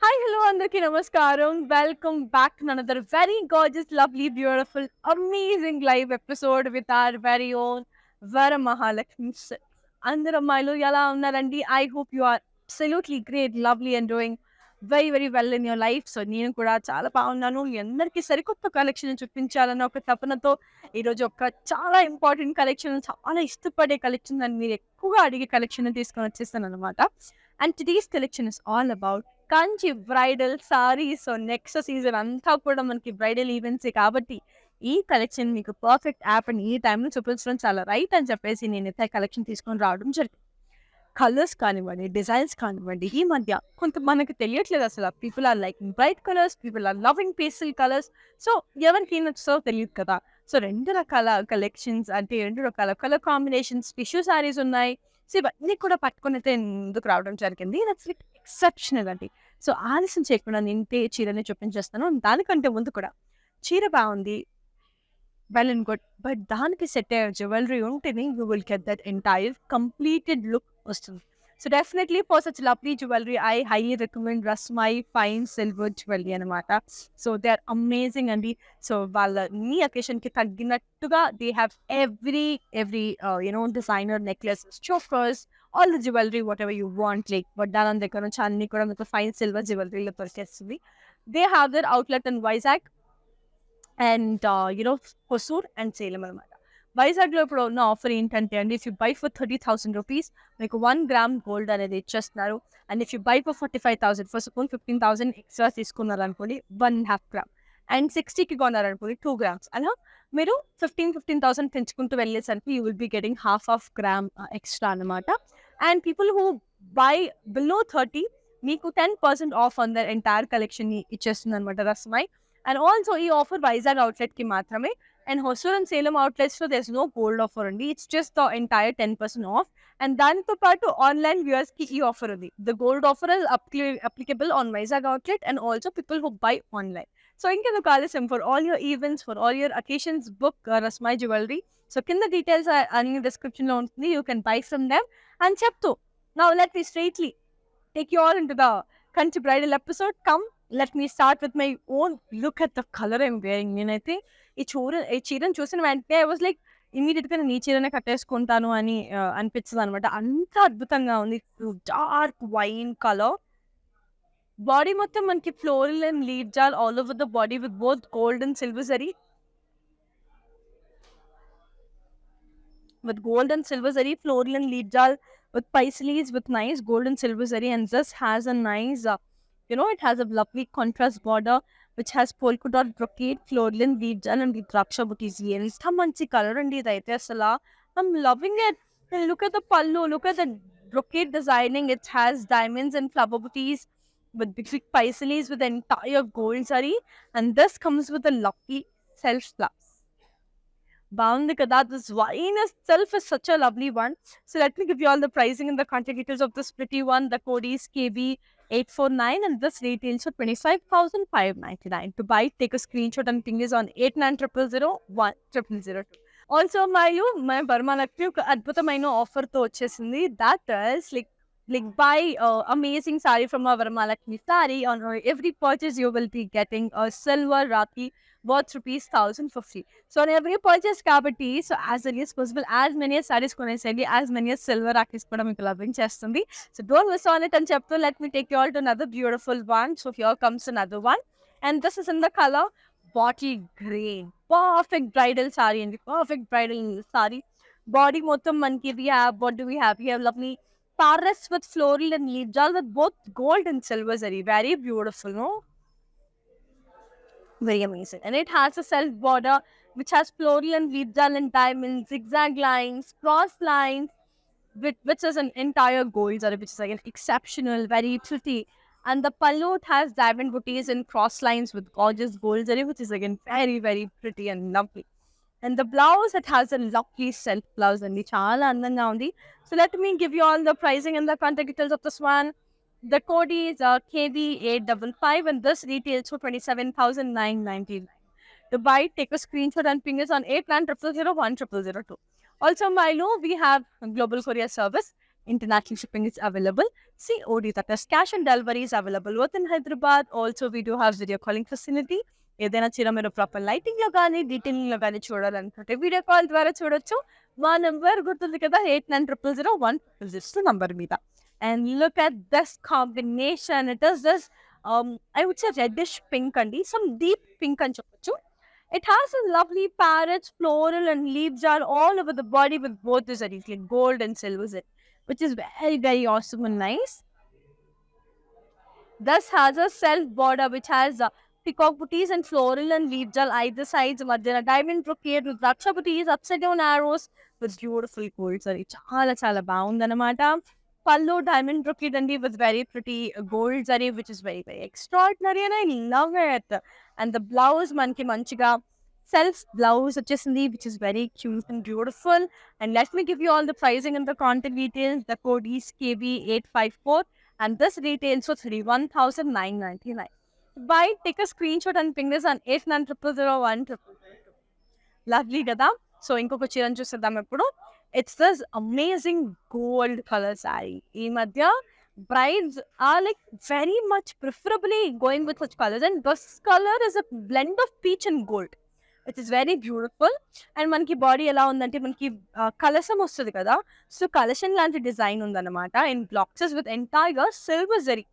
Hi, hello, Andarki Namaskaram. Welcome back to another very gorgeous, lovely, beautiful, amazing live episode with our very own Vara Mahalakshmi. అందరు అమ్మాయిలు ఎలా ఉన్నారండి? I hope you are absolutely great, lovely and doing very well in your life. So నేను కూడా చాలా బాగున్నాను. మీ అందరికీ సరికొత్త కలెక్షన్ చూపించాలన్న ఒక తపనతో ఈరోజు ఒక చాలా ఇంపార్టెంట్ కలెక్షన్, చాలా ఇష్టపడే కలెక్షన్ అని మీరు ఎక్కువగా అడిగే కలెక్షన్ తీసుకొని వచ్చేస్తాను అనమాట. And today's collection is all about Kanchi bridal saris. So next season అంతా కూడా మనకి బ్రైడల్ ఈవెంట్సే కాబట్టి ఈ కలెక్షన్ మీకు పర్ఫెక్ట్ యాప్ అని ఈ టైంలో చూపించడం చాలా రైట్ అని చెప్పేసి నేనైతే కలెక్షన్ తీసుకొని రావడం జరిగింది. కలర్స్ కానివ్వండి, డిజైన్స్ కానివ్వండి, ఈ మధ్య కొంత మనకు తెలియట్లేదు అసలు. People are liking bright colours, people are loving pastel colours. So ఎవరికి నచ్చుతో తెలియదు కదా. సో 2 రకాల కలెక్షన్స్ అంటే 2 రకాల కలర్ కాంబినేషన్స్, టిష్యూ సారీస్ ఉన్నాయి. సో ఇవన్నీ కూడా పట్టుకొని అయితే ముందుకు రావడం జరిగింది. దట్స్ లైక్ ఎక్సెప్షనల్ అండి. సో ఆలస్యం చేయకుండా నేనైతే చీరని చూపించేస్తాను. దానికంటే ముందు కూడా చీర బాగుంది, వెల్ అండ్ గుడ్. బట్ దానికి సెట్ అయ్యే జ్యువెలరీ ఉంటేనే you will get that entire completed look వస్తుంది. So definitely for such lovely jewellery I highly recommend Rasmai fine silver jewellery అనమాట. సో దే ఆర్ అమేజింగ్ అండి. సో వాళ్ళ నీ అకేషన్కి తగ్గినట్టుగా they have every designer necklaces, chokers, all the jewellery whatever you want. Like వడ్డానం దగ్గర నుంచి అన్ని కూడా మీకు ఫైన్ సిల్వర్ జ్యువెలరీలో దొరికేస్తుంది. They have their outlet in Vizag and Hosur and Salem అనమాట. వైజాగ్లో ఇప్పుడు ఉన్న ఆఫర్ ఏంటంటే అండి, if you buy for 30,000 rupees మీకు 1 గ్రామ్ గోల్డ్ అనేది ఇచ్చేస్తున్నారు. And if you buy for 45,000 for suppose 15,000 extra తీసుకున్నారు అనుకోండి, 1.5 గ్రామ్. అండ్ 60కి కొన్నారనుకోండి 2 గ్రామ్స్. అలా మీరు 15,000 పెంచుకుంటూ వెళ్ళేసరికి you will be getting half of gram extra అనమాట. And people who buy below 30 మీకు 10% of on the entire collection ఇచ్చేస్తుంది అనమాట రస్మై. అండ్ ఆల్సో ఈ ఆఫర్ వైజాగ్ అవుట్లెట్కి మాత్రమే. అండ్ హొసూర్ అండ్ సేలం అవుట్లెట్స్లో there is no gold offer అండి. It's just the entire 10% off. And దానితో పాటు ఆన్లైన్ వ్యూయర్స్కి ఈ ఆఫర్ ఉంది. The gold offer is applicable on Vizag outlet and also people who buy online. So ఇంకెందుకు ఆలస్యం, for all your events, for all your occasions book Rasmai jewellery. So కింద details అన్ని డిస్క్రిప్షన్లో ఉంటుంది. You can buy from them. And చెప్తూ now let me straightly take you all into the Kanchi bridal episode. Come, let me start with my own look at the color I'm wearing. నేనైతే ఈ చీరను చూసిన వెంటనే I was like ఇమ్మీడియట్గా నేను ఈ చీరనే కట్టేసుకుంటాను అని అనిపించదు అనమాట. అంత అద్భుతంగా ఉంది. డార్క్ వైన్ కలర్, బాడీ మొత్తం మనకి floral and leaf jaal all over the body with both gold and silver zari. With gold and silver zari, floral and lead jal, with paisleys with nice gold and silver zari, and this has a nice, it has a lovely contrast border which has polka dot brocade, floral and lead jal, and the draksha booties. And it's a manchi color and the I'm loving it. And look at the pallu, look at the brocade designing. It has diamonds and flower booties with big paisleys with the entire gold zari, and this comes with a lovely self flowers. Bound kada. This wine itself is such a lovely one. So let me give you all the pricing and the contact details of this pretty one. The code is KB849 and this retails for 25,599. To buy, take a screenshot and ping us on 8900010002. Also, my Varmalakshmi ఒక అద్భుతమైన offer తో వచ్చేసింది. That is like buy amazing saree from our Varmalakshmi saree. On every purchase you will be getting a silver Rakhi worth rupees 1,050. So on every purchase kabatti, so as early as possible, as many as sarees konesandi, as many as silver Rakhis kuda meeku labinchestundi. So don't miss on it. And chapter, let me take you all to another beautiful one. So here comes another one, and this is in the color bottle green. Perfect bridal saree and perfect bridal saree. Body mottham manki we have. What do we have? We have lovely paras with floral and leaf jal with both gold and silver zari. Very beautiful, no? Very amazing. And it has a self border which has floral and leaf jal and diamonds, zigzag lines, cross lines, which is an entire gold zari, which is again exceptional, very pretty. And the pallu has diamond booties and cross lines with gorgeous gold zari, which is again very pretty and lovely. And the blouse, it has a lovely self blouse and chala andanga undi. So let me give you all the pricing and the contact details of this one. The code is KB855 and this retails for 27,999. To buy, take a screenshot and ping us on 8900010002. Also, Milo, we have a global courier service. International shipping is available. COD, that is cash and delivery, is available within Hyderabad. Also, we do have video calling facility. ఏదైనా చీర మీరు proper lighting లో కానీ detailing లో కానీ చూడాలనుకుంటే video call ద్వారా చూడొచ్చు. మా నంబర్ గుర్తుంది కదా, 89000100 నంబర్ మీద. And look at this combination. It is this I would say reddish pink and some deep pink and చెప్పొచ్చు. It has a lovely parrots, floral and leaves are all over the body with both the zaris, like gold and silver zari, which is very, very awesome and nice. Thus has a self border which has peacock booties and floral and leaves on either sides. Madhyana diamond brocade with raksha booties, upside down arrows with beautiful gold zari. Chala chala baundannamata. Pallu diamond brocade and with very pretty gold zari, which is very, very extraordinary and I love it. And the blouse manki manchiga self blouse వచ్చేసింది, which is very cute and beautiful. And let me give you all the pricing and the contact details. The code is KB854 and this retails for 31,999. Buy, take a screenshot and ping this on 890001. Lovely కదా. So ఇంకొక చీరను చూసేద్దాం ఇప్పుడు. It's this amazing gold color saree. ఈ మధ్య brides are like very much preferably going with such colors, and this color is a blend of peach and gold, which is very beautiful. And మనకి body ఎలా ఉందంటే మనకి కలశం వస్తుంది కదా, so కలశం లాంటి డిజైన్ ఉందన్నమాట in blocks with entire silver zari.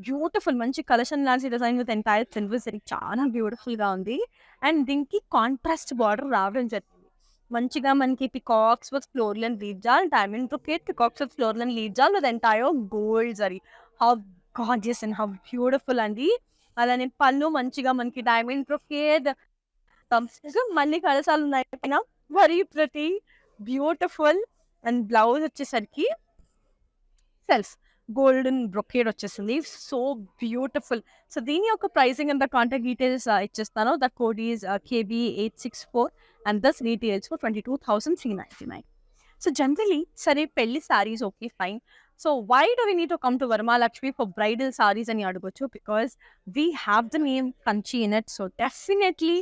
Beautiful, మంచి కలశం లాంటి design with entire silver zari, చాలా బ్యూటిఫుల్ గా ఉంది. అండ్ దీనికి కాంట్రాస్ట్ బార్డర్ రావడం జరిగింది. మంచిగా మనకి peacocks with floral and leaf jaal, diamond brocade, peacocks with floral and leaf jaal with entire gold zari. How gorgeous and how beautiful అండి. అలానే పళ్ళు మంచిగా మనకి డైమండ్ బ్రొకేట్, మళ్ళీ కలసాలు ఉన్నాయి పైన, very pretty beautiful. And blouse వచ్చేసరికి సెల్ఫ్ గోల్డెన్ బ్రొకేడ్ వచ్చేసింది, సో బ్యూటిఫుల్. సో దీని యొక్క pricing and the contact details ఇచ్చేస్తాను. The code is KB864 and this retails for 22,399. So generally సరే పెళ్లి saris okay fine, so why do we need to come to Varamahalakshmi for bridal saris అని అడగొచ్చు. Because we have the name Kanchi in it. So definitely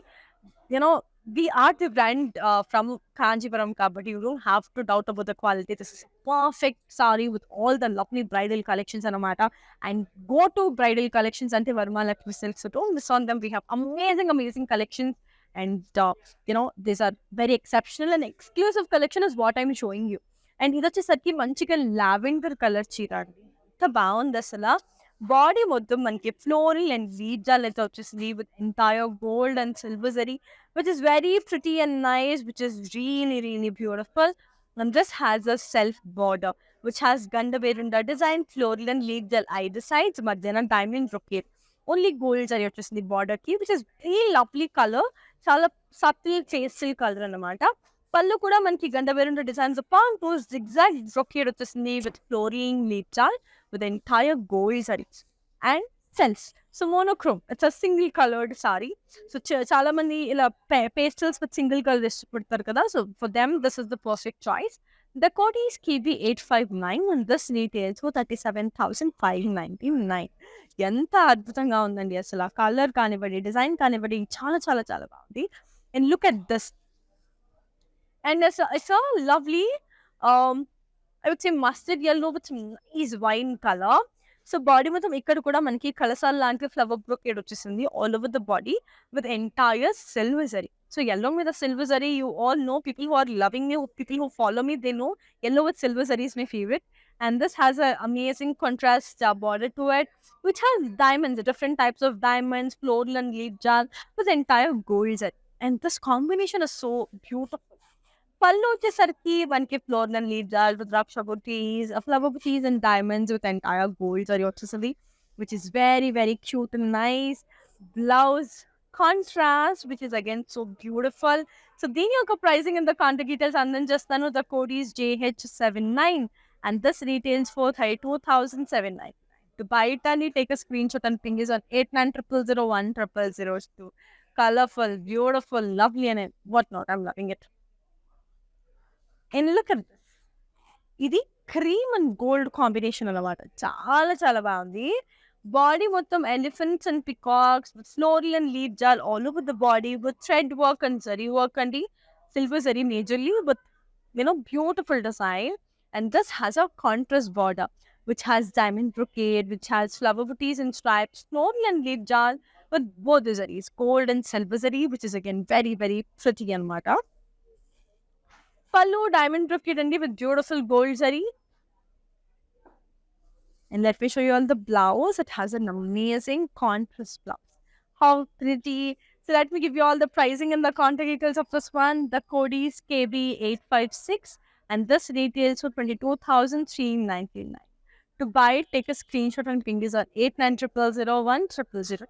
we are the brand from Kanjivaram kabatti. You don't have to doubt about the quality. This is perfect saree with all the lovely bridal collections anamata. And go to bridal collections ante Varamalakshmi Silks. So don't miss on them. We have amazing collections. And these are very exceptional and exclusive collection is what I'm showing you. And ఇది వచ్చేసరికి మంచిగా lavender colour చీర అండి, ఎంత బాగుంది అసలు. Body మొత్తం మనకి ఫ్లోరల్ అండ్ వీజాల్ అయితే వచ్చేసింది with entire gold and silver zari, which is very pretty and nice, which is really, really beautiful. And this has a self border, which has Ganda Verunda design, floral and leaf gel either sides, Madhyana diamond brocade. Only gold are just the border key, which is very lovely color. Chala subtle pastel color anamata. Pallu kuda manki Ganda Verunda designs upon those zigzag brocade వచ్చేసింది with floral leaf gel with the entire gold sarees and self. So monochrome, it's a single colored saree. So చాలా మంది ఇలా pastels with single colour ఇష్టపడతారు కదా, so for them this is the perfect choice. The code is KB859 and this retails for 37,599. ఎంత అద్భుతంగా ఉందండి అసలు. ఆ కలర్ కానివ్వండి, డిజైన్ కానివ్వండి, చాలా చాలా చాలా బాగుంది. And look at this. And it's a lovely I would say mustard yellow with nice wine color. So body మొత్తం ఇక్కడ కూడా మనకి కలసాలు లాంటి ఫ్లవర్ బ్రొకేడ్ వచ్చేసింది all over the body with entire silver zari. So yellow మీద silver zari, you all know, people who are loving me, people who follow me, they know yellow with silver zari is my favorite. And this has an amazing contrast border to it, which has diamonds, different types of diamonds, floral and leaf jar with entire gold zari. And this combination is so beautiful. పళ్ళు వచ్చేసరికి మనకి floral and leaf jaal with రాక్షా buttis, flower buttis and diamonds with entire gold zari వచ్చేసింది, which is very, very cute and nice. Blouse contrast, which is again so beautiful. So దీని యొక్క pricing and the contact details అందించేస్తాను. The code is JH79 and this retails for 32,799. To buy it and take a screenshot and ping is on 8900010002. Colorful, beautiful, lovely and whatnot. I'm loving it. And look at this. ఇది cream and gold combination అన్నమాట, చాలా చాలా బాగుంది. Body మొత్తం elephants and peacocks with floral and leaf jaal all over the body with thread work and zari work అండి, silver zari majorly with beautiful design. And this has a contrast border, which has diamond brocade, which has flower booties and stripes, floral and leaf jar with both the zaris, gold and silver zari, which is again very, very pretty and mata. Pallu diamond brocade and with beautiful gold zari. And let me show you all the blouse. It has an amazing contrast blouse. How pretty. So let me give you all the pricing and the contact details of this one. The code is KB856 and this retails for 22,399. To buy it, take a screenshot and ping this on 89000100.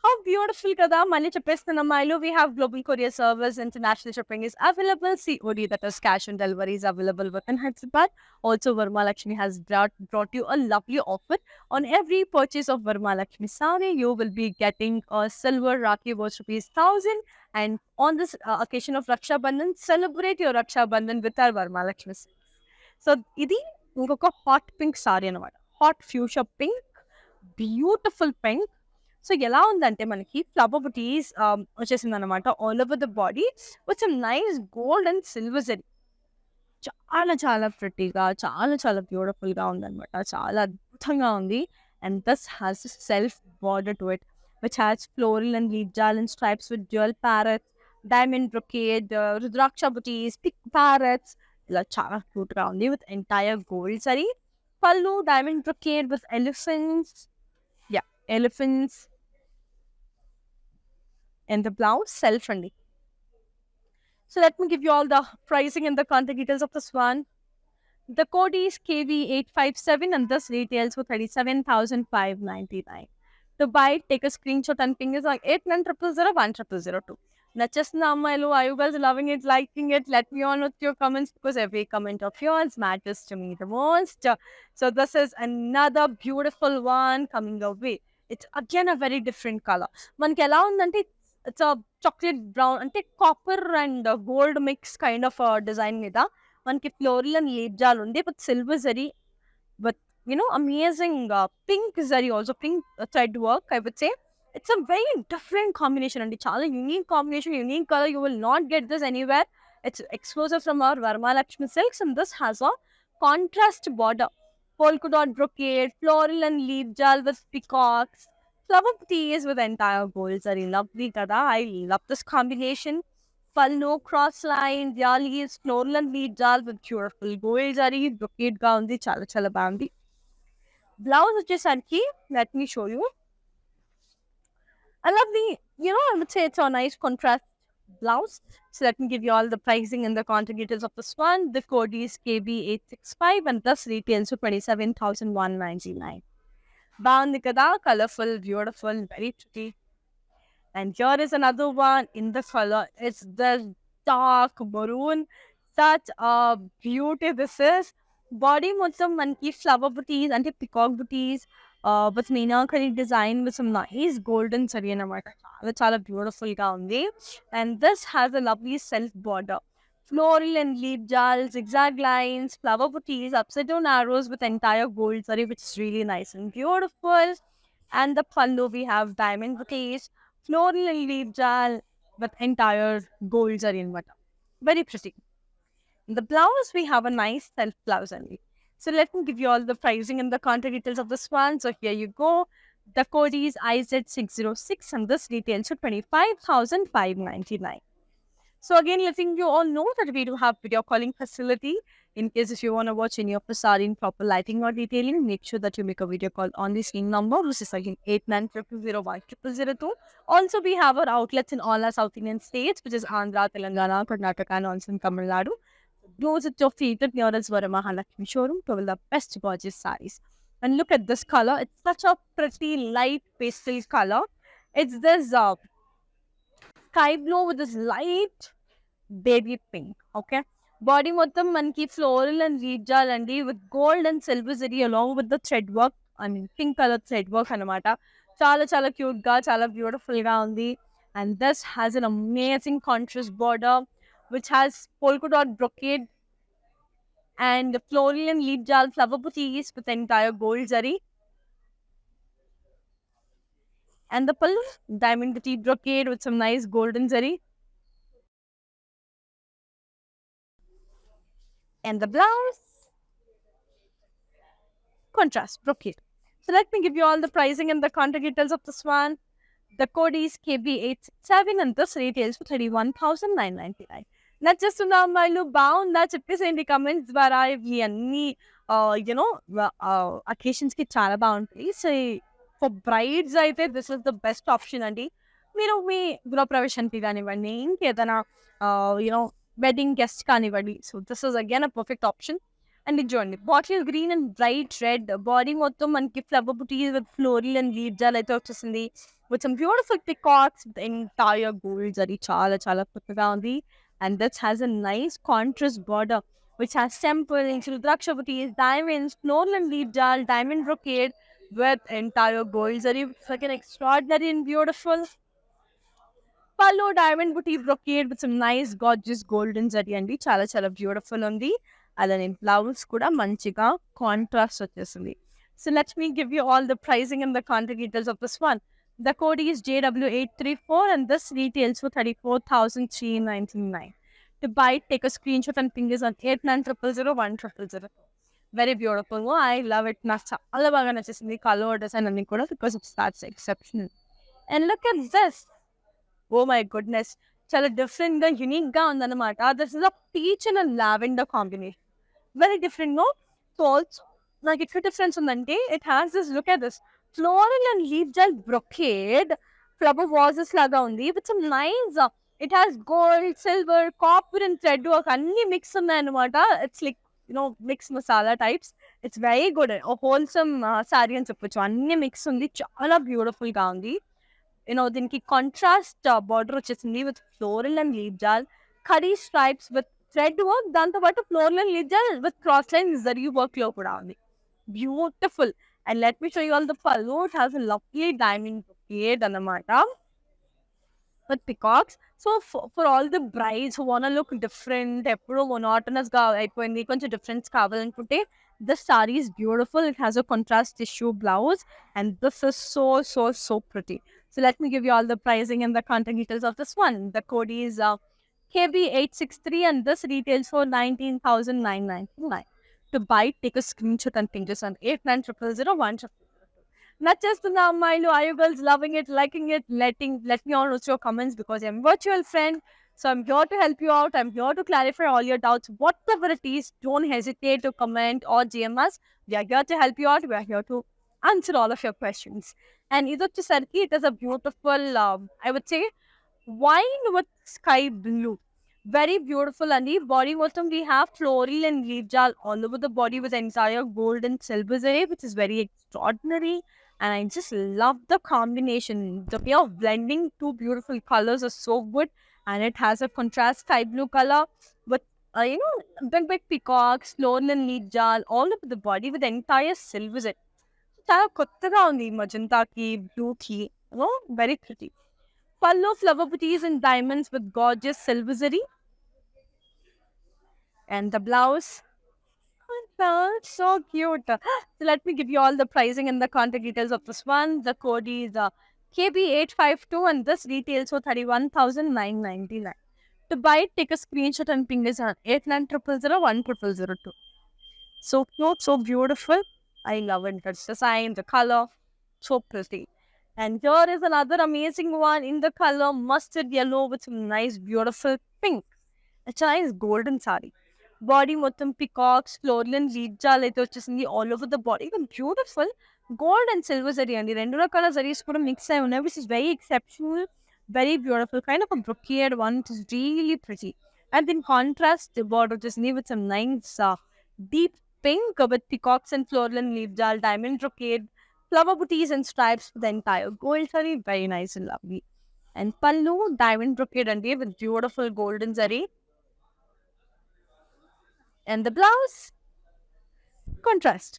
How beautiful kada mani cheppestunna అమ్మాయిలు. We have global courier service, international shipping is available, COD, that is cash on delivery, is available within Hyderabad. Also, Varma Lakshmi has brought you a lovely offer. On every purchase of Varma Lakshmi sari, you will be getting a silver Rakhi worth ₹1,000. And on this occasion of Raksha Bandhan, celebrate your Raksha Bandhan with our Varma Lakshmi. So, ఇది ఇంకొక hot pink sorry అనమాట. Hot future pink, beautiful pink. So ఎలా ఉందంటే మనకి flower బుటీస్ వచ్చేసింది అనమాట all over the body with nice gold and silver zari. చాలా చాలా ప్రిటీగా, చాలా చాలా బ్యూటిఫుల్గా ఉందన్నమాట. చాలా అద్భుతంగా ఉంది. And this has self border to it which has floral and leaf jaal and stripes with dual parrots, diamond brocade, rudraksha బుటీస్, పిక్ ప్యారెట్స్, ఇలా చాలా క్యూట్గా ఉంది విత్ ఎంటైర్ గోల్డ్ జరీ. పళ్ళు diamond brocade with elephants, elephants, and the blouse self only. So let me give you all the pricing and the contact details of this one. The code is KV857 and this retails for 37,599. To buy it, take a screenshot and ping us on 8900010002. నచ్చేస్తున్న అమ్మాయిలు, are you guys loving it, liking it? Let me on with your comments because every comment of yours matters to me the most. So this is another beautiful one coming our way. It's again a very different color. మనకి ఎలా ఉందంటే it's chocolate brown అంటే copper and gold mix kind of design మీద మనకి floral and leaf జాల్ ఉంది with silver zari with amazing pink zari, also pink thread work. I would say it's a very different combination and it's a unique combination, unique color. You will not get this anywhere. It's exclusive from our Varma Lakshmi silks and this has a contrast border, polka dot brocade, floral and leaf jal with peacocks, flower bouquets with entire gold zari. Lovely kada. I love this combination. Pallu cross line, jalis, floral and leaf jal with beautiful gold zari. Brocade ga undi, chala chala bandi. Blouse vachesariki, let me show you. I love the, I would say it's a nice contrast blouse. So let me give you all the pricing and the contact details of this one. The code is KB865 and thus retails for 27,199. Bound kada, colorful, beautiful, very pretty. And here is another one in the color. It's the dark maroon. Such a beauty this is. Body మొత్తం మనకి flower బుటీస్ అంటే peacock బుటీస్ with meenakari design with some nice golden zari అనమాట. చాలా చాలా beautiful గా ఉంది. And this has a lovely self border, floral and leaf jal, zigzag lines, flower bouquets, upside down arrows with entire gold zari, which is really nice and beautiful. And the pallu, we have diamond bouquets, floral and leaf jal with entire gold zari and butter. Very pretty. In the blouse, we have a nice self blouse only. So let me give you all the pricing and the contact details of this one. So here you go. The code is IZ606 and this retails for 25,599. So again, letting you all know that we do have video calling facility. In case if you want to watch any of the sari in proper lighting or detailing, make sure that you make a video call on the same number, which is again 8900010002. Also, we have our outlets in all our South Indian states, which is Andhra, Telangana, Karnataka, and also in Tamil Nadu. Close at your feet at nearest Varamahalakshmi showroom to the best gorgeous saris. And look at this color. It's such a pretty light pastel color. It's this sky blue with this light baby pink. Okay, body మొత్తం మనకి floral and leaf jal అండి with gold and silver zari along with the thread work. I mean pink color thread work అనమాట. చాలా చాలా cute గా, చాలా beautiful గా ఉంది. And this has an amazing contrast border which has polka dot brocade and floral and leaf jal flower bouquets with entire gold zari. And the pallu, diamond boutique brocade with some nice golden zari. And the blouse, contrast brocade. So let me give you all the pricing and the contact details of this one. The code is KB867 and this retails for 31,999. నచ్చేస్తున్నా అమ్మాయిలు బాగుందా చెప్పేసేయండి comments ద్వారా. ఇవి అన్ని occasions కి చాలా బాగుంటాయి. So for brides అయితే this is the best option అండి. మీరు మీ గృహప్రవేశానికి కానివ్వండి, ఇంకేదైనా యూనో వెడ్డింగ్ గెస్ట్ కానివ్వండి. So this is again a perfect option. And ఇది చూడండి, bottle green and bright red, body మొత్తం మనకి flower buttis with floral and leaf జాల్ అయితే వచ్చేసింది. with some beautiful peacocks, the entire gold zari chala chala kuttega undi. And this has a nice contrast border which has temples, rudraksha booties, diamonds, floral and leaf jal, diamond brocade with entire gold zari. Fucking extraordinary and beautiful. Pallu diamond booty brocade with some nice gorgeous golden zari andi. Chala chala beautiful undi. Alani blouse kuda manchiga contrast vachesindi. So let me give you all the pricing and the contact details of this one. The code is JW834 and this retails for 34,399. To buy it, take a screenshot and ping us on 89000100. Very beautiful. Oh, I love it. All the color design and because it's that's exceptional. And look at this. Oh my goodness. Chala different, unique gown. This is a peach and a lavender combination. Very different, no? So also, like it's a difference on the day. It has this, look at this. Floral and leaf gel brocade flower vases laga undi with some nice it has gold, silver, copper and thread work anni mix unnai anamata. It's like mixed masala types. It's very good. A wholesome saree ani cheppochu. Anni mix undi, chaala beautiful ga undi. Dinki contrast border vachesindi with floral and leaf gel, curry stripes with thread work, danto paatu floral and leaf gel with cross lines zari work lo kuda undi. Beautiful. And let me show you all the pallu. It has a lovely diamond brocade anamata with peacocks. So for all the brides who want to look different, eppudu monotonous ga ayipoyindi, konచెం difference కావాలనుకుంటే this saree is beautiful. It has a contrast tissue blouse and this is so pretty. So let me give you all the pricing and the contact details of this one. The code is KB863 and this retails for 19,999. To buy, take a screenshot and ping us on 890001. Nachestunda ammayilu, are you girls loving it, liking it? Let me know your comments because I'm virtual friend. So I'm here to help you out. I'm here to clarify all your doubts. Whatever it is, don't hesitate to comment or GM us. We are here to help you out. We are here to answer all of your questions. And idochesariki, it is a beautiful, I would say, wine with sky blue. Very beautiful, and the body bottom we have floral and leaf jal all over the body with entire gold and silver zari, which is very extraordinary. And I just love the combination. The way of blending two beautiful colors is so good, and it has a contrast sky blue color with big peacocks, floral and leaf jal all over the body with entire silver zari. Chala kottaga undi magenta ki, blue ki, very pretty. Pallu flower booties and diamonds with gorgeous silver zari. And the blouse. So cute. So let me give you all the pricing and the contact details of this one. The code is KB852 and this retails for 31,999. To buy it, take a screenshot and ping us on 8900010002. So cute, so beautiful. I love it. That's the design, the color, so pretty. And here is another amazing one in the color mustard yellow with some nice beautiful pink. It's a nice golden saree. Body మొత్తం peacocks, floral and leaf jal అయితే వచ్చేసింది all over the body. Beautiful gold and silver zari అండి. రెండు రకాల sarees కూడా mix అయి ఉన్నాయి, which is very exceptional, very beautiful, kind of a brocade one. It is really pretty. And in contrast, the border వచ్చేసింది with some nice deep pink with peacocks and floral and leaf jal, diamond brocade, flower booties and stripes for the entire gold saree. Very nice and lovely. And pallu diamond brocade అండి with beautiful golden zari. And the blouse, contrast.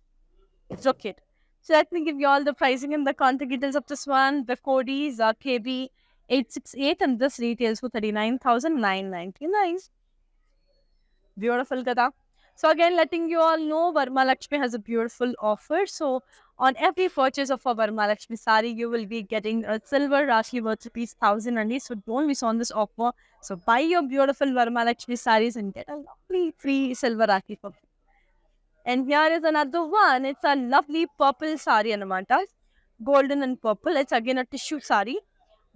It's okay. So let me give you all the pricing and the contact details of this one. The code is KB868 and this retails for 39,999. Beautiful kada. So again, letting you all know, Varmalakshmi has a beautiful offer. So on every purchase of a Varmalakshmi saree, you will be getting a silver Rashi worth ₹1,000 only. So don't miss on this offer. So buy your beautiful Varmalakshmi sarees and get a lovely free silver Rakhi for free. And here is another one. It's a lovely purple saree anamata. Golden and purple. It's again a tissue saree.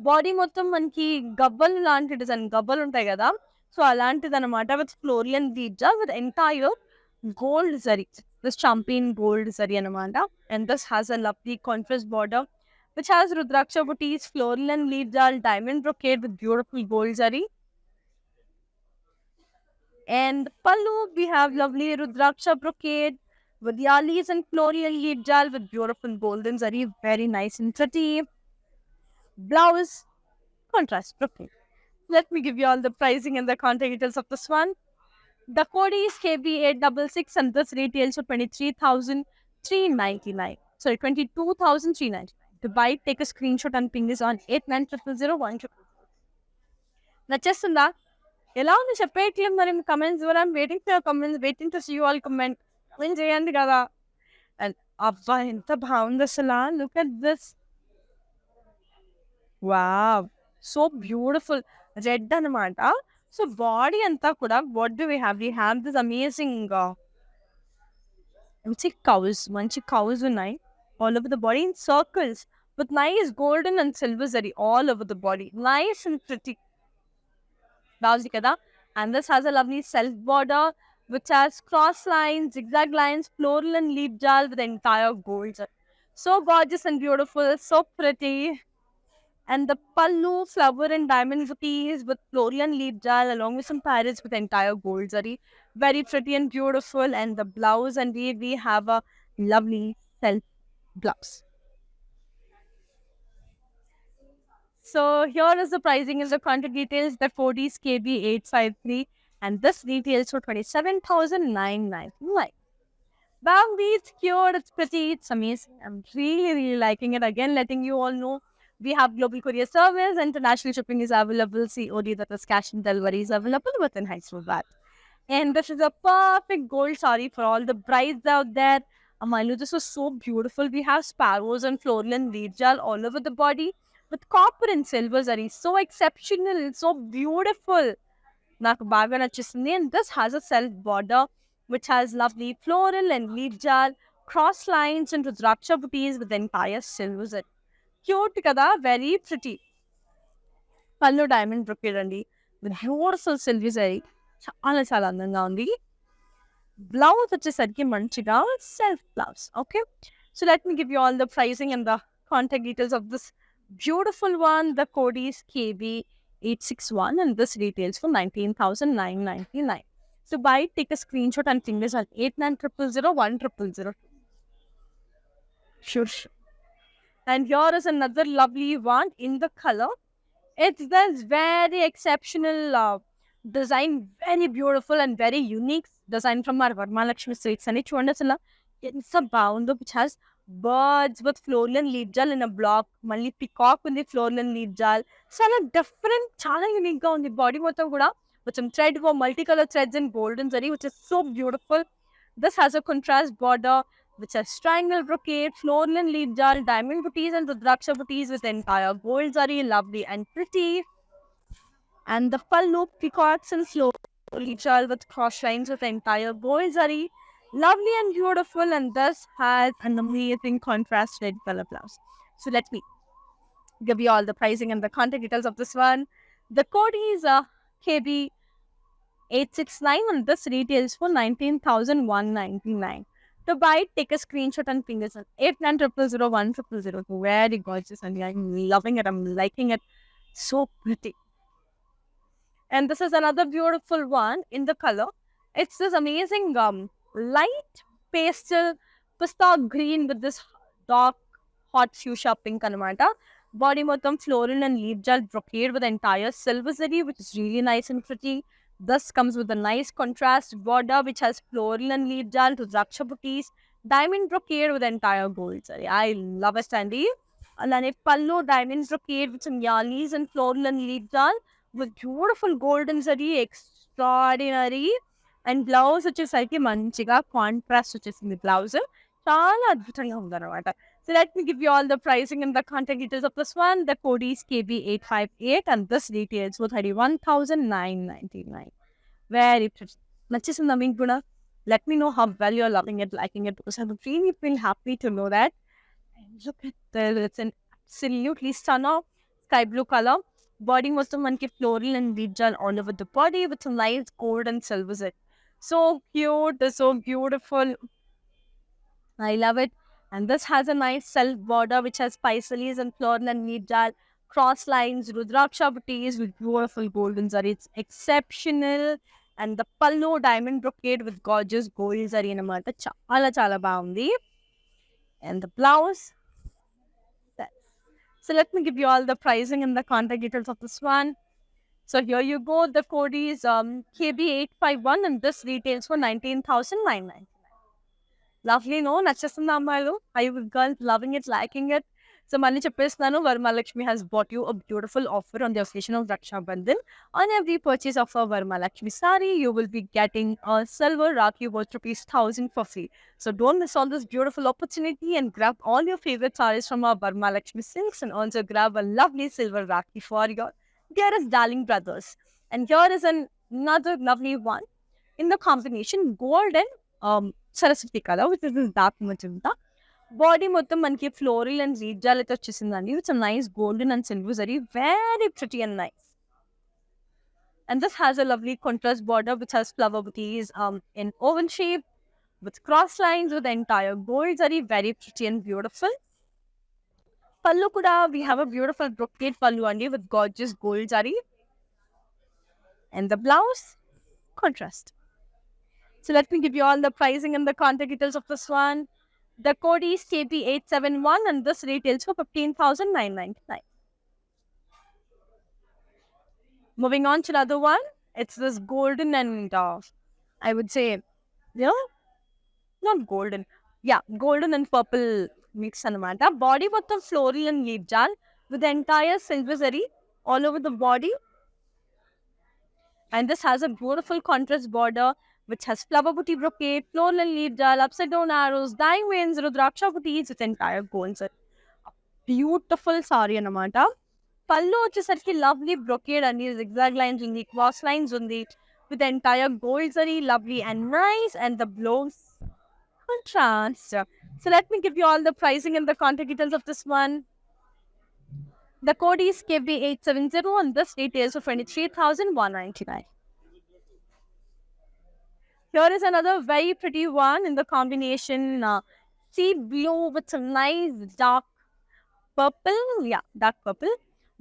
Body మొత్తం మనకి గవ్వలు లాంటి design గవ్వలు ఉంటాయి కదా, so అలాంటిది అనమాట. With Florian beads with entire gold zari. This champagne gold zari anamata. And this has a lovely contrast border which has rudraksha booties, floral and leaf jal, diamond brocade with beautiful gold zari. And pallu, we have lovely rudraksha brocade with yalis and floral leaf jal with beautiful golden zari. Very nice and pretty. Blouse, contrast brocade. Let me give you all the pricing and the contact details of this one. The code is KB866 and this retails for 23,399. Sorry, 22,399. To buy, take a screenshot and ping this on 890001. నచ్చేస్తుందా? ఎలా ఉంది చెప్పేయట్లేదు మరి comments. I'm waiting for comments, waiting to see you all comment. నేను చేయండి కదా. And అబ్బా ఎంత బాగుంది అసలు. Look at this. Wow, so beautiful. Red అనమాట. సో బాడీ అంతా కూడా what do we have? We have this amazing మంచి కౌస్ ఉన్నాయి all over the body in circles with nice golden and silver zari all over the body. Nice and pretty. బాగుంది కదా. And this has a lovely self border which has cross lines, zigzag lines, floral and leaf jal with the entire gold. So gorgeous and beautiful, so pretty. And the pallu, flower and diamond booties with floral and leaf jal along with some parrots with entire gold zari. Very pretty and beautiful. And the blouse, and we have a lovely self blouse. So here is the pricing and the contact details. The code is KB853 and this retails for 27,999. Wow, it's cute, it's pretty, it's amazing. I'm really liking it. Again, letting you all know we have global courier service. International shipping is available. COD, that is cash and delivery, is available within Hyderabad. And this is a perfect gold saree for all the brides out there. Amalu, this was so beautiful. We have sparrows and floral and leaf jal all over the body with copper and silver zari. So exceptional, so beautiful. నాకు బాగా నచ్చేసింది. And this has a self border which has lovely floral and leaf jal, cross lines and rudraksha booties with entire silver zari. Cute kada, very pretty. Pallu diamond brocade andi with beautiful silver zari. చాలా చాలా అందంగా ఉంది. Blouse వచ్చేసరికి మంచిగా self blouse. Okay, so let me give you all the pricing and the contact details of this beautiful one. The code is KB861 and this retails for 19,999. So buy, take a screenshot and ping this on 89000100. Sure. And here is another lovely one in the color. It's this very exceptional design, very beautiful and very unique design from our Varmalakshmi Sweets. And it's a bound which has birds with floral and leaf jal in a block. Malli peacock with the floral and leaf jal. Chala different, chala unique ga undi. Body motham kuda with some thread for multicolor threads and golden zari, which is so beautiful. This has a contrast border which has triangle brocade, floral and leaf jal, diamond booties and rudraksha booties with entire gold zari. Lovely and pretty. And the pallu, peacocks and floral leaf jal with cross lines with entire gold zari. Lovely and beautiful. And this has an amazing contrast red color blouse. So let me give you all the pricing and the contact details of this one. The code is KB869 and this retails for 19,199. To buy, take a screenshot and ping us on 89000100. Very gorgeous and I'm loving it. I'm liking it. So pretty. And this is another beautiful one in the color. It's this amazing light pastel pista green with this dark hot fuchsia pink anamata. Body motham floral and leaf jal brocade with entire silver zari, which is really nice and pretty. This comes with a nice contrast border which has floral and leaf jal, rudraksha booties, diamond brocade with entire gold zari. I love it, Sandy. Alane pallu diamond brocade with some yalis and floral and leaf jal with beautiful golden zari, extraordinary. అండ్ blouse వచ్చేసరికి మంచిగా contrast వచ్చేసింది. Blouse చాలా అద్భుతంగా ఉందన్నమాట. So let me give you all the pricing and the contact details of this one. The code is KB858 and this details for 31,999. Very pretty. నచ్చేసిందా మీకు కూడా? Let me know how well you're loving it, liking it, because I would really feel happy to know that. And look at that, it's an absolutely stunner sky blue color. Body మొత్తం మనకి floral and bead gel all over the body with some nice gold and silver zit. So cute, so beautiful. I love it. And this has a nice self border which has paisalis and floral and bead gel, cross lines, rudraksha booties with beautiful golden zari. It's exceptional. And the pallu diamond brocade with gorgeous gold zari anamata. Chala chala baundi. And the blouse. So let me give you all the pricing and the contact details of this one. So here you go. The code is KB851 and this retails for 19,999. Lovely, no? Nachestunna ammayilu? Are you girls loving it, liking it? So mali cheppestunanu, Varamahalakshmi has bought you a beautiful offer on the occasion of Raksha Bandhan. On every purchase of a Varamahalakshmi sari, you will be getting a silver Rakhi worth ₹1,000 for free. So don't miss on this beautiful opportunity and grab all your favorite saris from our Varamahalakshmi silks and also grab a lovely silver Rakhi for your dearest darling brothers. And here is another lovely one in the combination gold and Saraswati color, which is this dark magenta. Body మొత్తం మనకి floral and reed jal అయితే వచ్చేసిందండి. It's a nice golden and silver zari, very pretty and nice. And this has a lovely contrast border which has flower booties in oval shape with cross lines with the entire gold zari, very pretty and beautiful. Pallu kuda, we have a beautiful brocade pallu andi with gorgeous gold zari. And the blouse, contrast. So let me give you all the pricing and the contact details of this one. The code is KB871 and this retails for 15,999. Moving on to another one. It's this golden and I would say, not golden. Yeah, golden and purple mix anamata. Body bottom floral and leaf jal with the entire silver zari all over the body. And this has a beautiful contrast border which has flower booty brocade, floral and leaf jal, upside down arrows, diamonds, rudraksha booties with entire gold zari. Beautiful sari anamata. Pallu వచ్చేసరికి lovely brocade and zigzag lines undi, cross lines undi with the entire gold zari, lovely and nice, and the blouse contrast. So let me give you all the pricing and the contact details of this one. The code is KB870 and this retails for 23,199. Here is another very pretty one in the combination sea blue with some nice dark purple. Yeah, dark purple.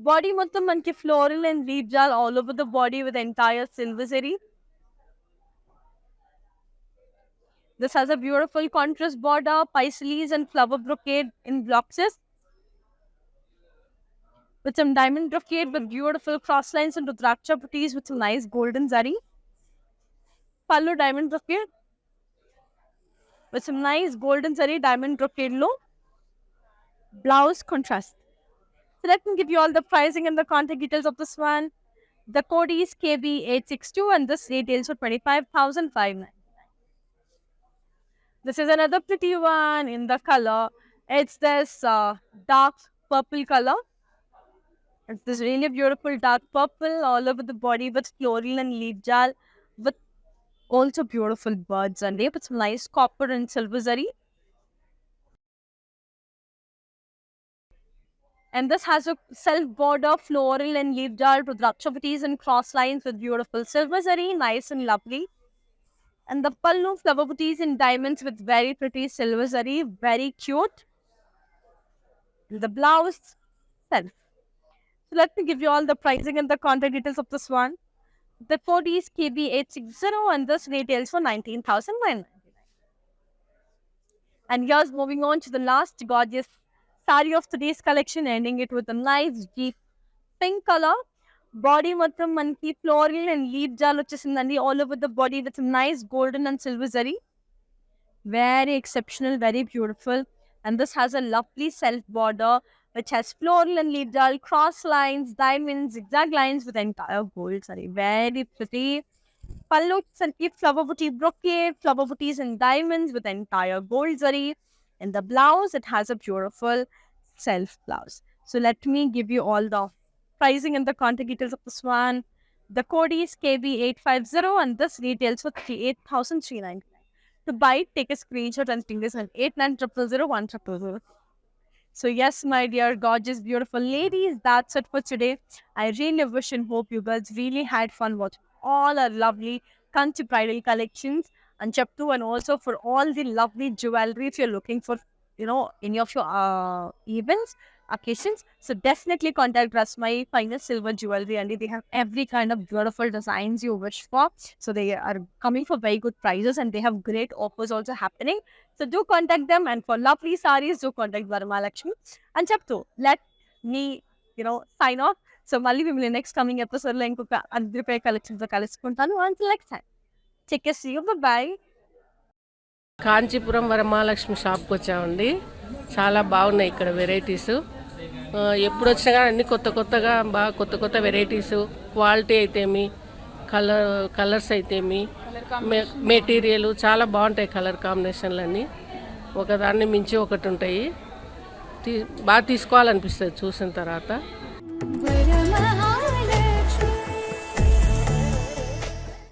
Body మొత్తం మనకి floral and leaf jal all over the body with entire silver zari. This has a beautiful contrast border, paisalis and flower brocade in blocks with some diamond brocade with beautiful cross lines and rudraksha booties with some nice golden zari. Pallu diamond brocade with some nice golden zari diamond brocade low. Blouse contrast. So let me give you all the pricing and the contact details of this one. The code is KB862 and this retails for 25,599. This is another pretty one in the color. It's this dark purple color. It's this really beautiful dark purple all over the body with floral and leaf jal with also beautiful birds and they with some nice copper and silver zari. And this has a self border floral and leaf jal rudraksha booties and cross lines with beautiful silver zari, nice and lovely. And the pallu flower booties in diamonds with very pretty silver zari, very cute. And the blouse self. So let me give you all the pricing and the contact details of this one. The code is KB860 and this retails for 19,999. And here's moving on to the last gorgeous sari of today's collection, ending it with a nice deep pink color. Body మొత్తం మనకి floral and leaf jal వచ్చేసిందండి all over the body with some nice golden and silver zari. Very exceptional, very beautiful. And this has a lovely self border which has floral and leaf jal, cross lines, diamonds, zigzag lines with entire gold zari. Very pretty. Pallu silky flower booty brocade, flower booties and diamonds with entire gold zari. In the blouse, it has a beautiful self blouse. So let me give you all the pricing and the contact details of this one. The code is KB850 and this retails for 38,399. To buy it, take a screenshot and ping this on 89000100. So yes, my dear, gorgeous, beautiful ladies, that's it for today. I really wish and hope you guys really had fun watching all our lovely country bridal collections and Chaptu, and also for all the lovely jewelry if you're looking for, any of your events, occasions. So definitely contact Rasmai Finest Silver Jewelry, and they have every kind of beautiful designs you wish for. So they are coming for very good prices, and they have great offers also happening. So do contact them, and for lovely sarees, do contact Varma Lakshmi. And Chaptu, let me, sign off. So Mali we next coming episode లో ఇంకొక అద్భుతమైన collections తో కలుసుకుంటాను. Until next time. Take care, see you, bye. Kanchipuram Varamahalakshmi షాప్కి వచ్చామండి. చాలా బాగున్నాయి ఇక్కడ varieties. ఎప్పుడు వచ్చినా కానీ అన్ని కొత్తగా బాగా కొత్త వెరైటీస్, క్వాలిటీ అయితేమి, కలర్స్ అయితేమి, మెటీరియల్ చాలా బాగుంటాయి. కలర్ కాంబినేషన్లు అన్నీ ఒకదాన్ని మించి ఒకటి ఉంటాయి. బాగా తీసుకోవాలనిపిస్తుంది చూసిన తర్వాత.